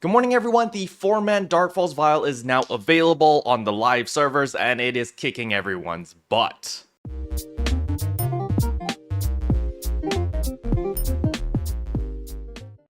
Good morning everyone, the 4-man Dark Falz Vael is now available on the live servers and it is kicking everyone's butt.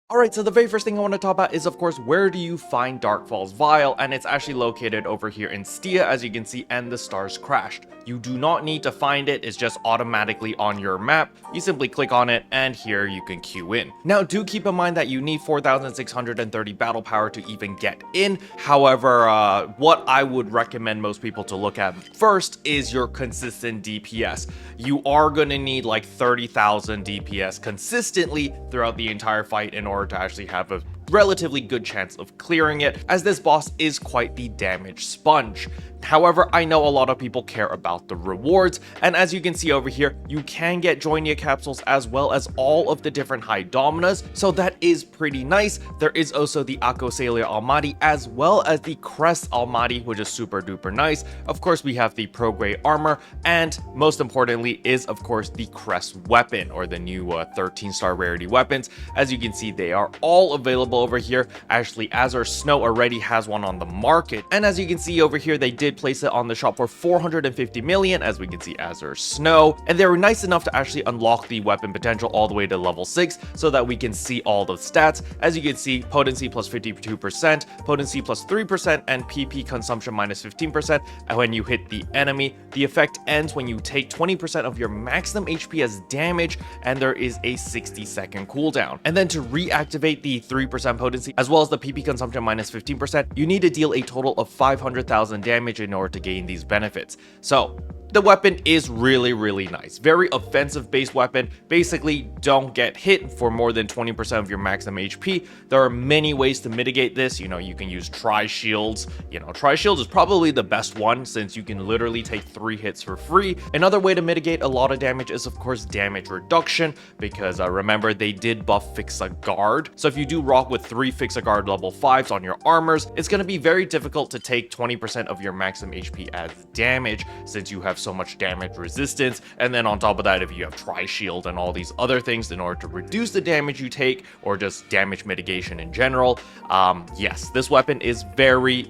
Alright, so the very first thing I want to talk about is, of course, where do you find Dark Falz Vael, and it's actually located over here in Stia, as you can see, and the stars crashed. You do not need to find it, it's just automatically on your map. You simply click on it, and here you can queue in. Now, do keep in mind that you need 4,630 battle power to even get in. However, what I would recommend most people to look at first is your consistent DPS. You are going to need like 30,000 DPS consistently throughout the entire fight in order to actually have a relatively good chance of clearing it, as this boss is quite the damage sponge. However, I know a lot of people care about the rewards, and as you can see over here, you can get Joinia capsules as well as all of the different high dominas, so that is pretty nice. There is also the Acosalia Almaty as well as the Crest Almaty, which is super duper nice. Of course, we have the Pro Grey armor, and most importantly is of course the Crest weapon, or the new 13-star rarity weapons. As you can see, they are all available over here. Actually, Azure Snow already has one on the market, and as you can see over here, they did place it on the shop for 450 million, as we can see Azure Snow, and they were nice enough to actually unlock the weapon potential all the way to level 6 so that we can see all the stats. As you can see, potency plus 52%, potency plus 3%, and PP consumption minus 15%. And when you hit the enemy, the effect ends when you take 20% of your maximum HP as damage, and there is a 60-second cooldown. And then to reactivate the 3% potency as well as the PP consumption minus 15%, you need to deal a total of 500,000 damage in order to gain these benefits. So the weapon is really nice. Very offensive based weapon. Basically, don't get hit for more than 20% of your maximum HP. There are many ways to mitigate this. You know, you can use tri-shields. You know, tri-shields is probably the best one since you can literally take 3 hits for free. Another way to mitigate a lot of damage is of course damage reduction, because remember, they did buff Fixa Guard. So if you do rock with 3 Fixa Guard level 5s on your armors, it's going to be very difficult to take 20% of your maximum HP as damage since you have so much damage resistance. And then on top of that, if you have tri-shield and all these other things in order to reduce the damage you take, or just damage mitigation in general, yes, this weapon is very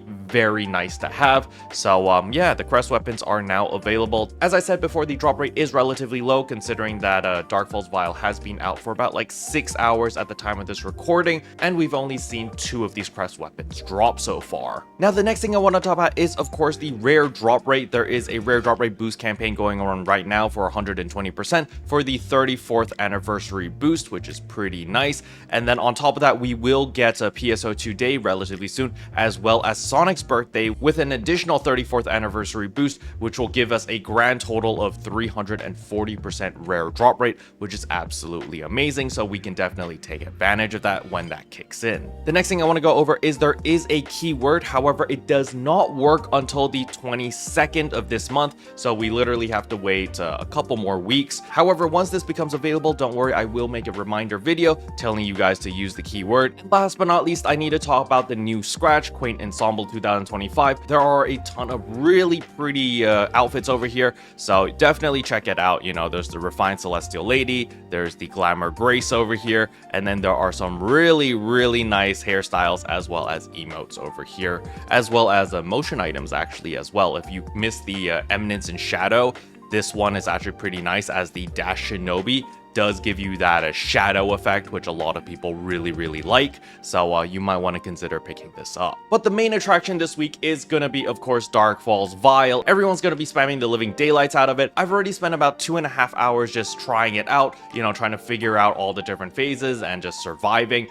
nice to have. So yeah, the Crest weapons are now available. As I said before, the drop rate is relatively low considering that Dark Falz Vael has been out for about like 6 hours at the time of this recording, and we've only seen 2 of these Crest weapons drop so far. Now the next thing I want to talk about is of course the rare drop rate. There is a rare drop rate boost campaign going on right now for 120% for the 34th anniversary boost, which is pretty nice. And then on top of that, we will get a PSO2 day relatively soon, as well as Sonic's birthday with an additional 34th anniversary boost, which will give us a grand total of 340% rare drop rate, which is absolutely amazing. So we can definitely take advantage of that when that kicks in. The next thing I want to go over is there is a keyword. However, it does not work until the 22nd of this month, so we literally have to wait a couple more weeks. However, once this becomes available, don't worry, I will make a reminder video telling you guys to use the keyword. And last but not least, I need to talk about the new Scratch Quaint Ensemble 2025. There are a ton of really pretty outfits over here, so definitely check it out. You know, there's the Refined Celestial Lady, there's the Glamour Grace over here, and then there are some really nice hairstyles as well as emotes over here, as well as motion items actually as well. If you missed the Eminence in Shadow, this one is actually pretty nice, as the Dash Shinobi does give you that shadow effect, which a lot of people really like. So you might want to consider picking this up. But the main attraction this week is gonna be, of course, Dark Falz Vael. Everyone's gonna be spamming the living daylights out of it. I've already spent about 2.5 hours just trying it out, you know, trying to figure out all the different phases and just surviving.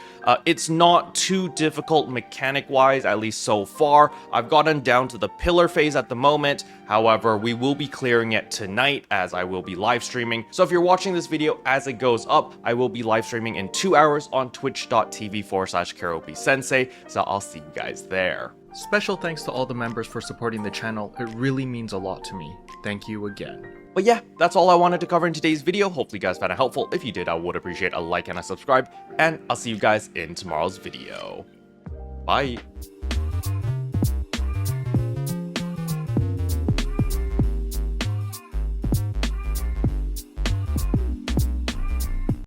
It's not too difficult mechanic wise, at least so far. I've gotten down to the pillar phase at the moment. However, we will be clearing it tonight as I will be live streaming. So if you're watching this video as it goes up, I will be live streaming in 2 hours on twitch.tv/keroppi sensei. So I'll see you guys there. Special thanks to all the members for supporting the channel. It really means a lot to me. Thank you again. But yeah, that's all I wanted to cover in today's video. Hopefully you guys found it helpful. If you did, I would appreciate a like and a subscribe, and I'll see you guys in tomorrow's video. Bye.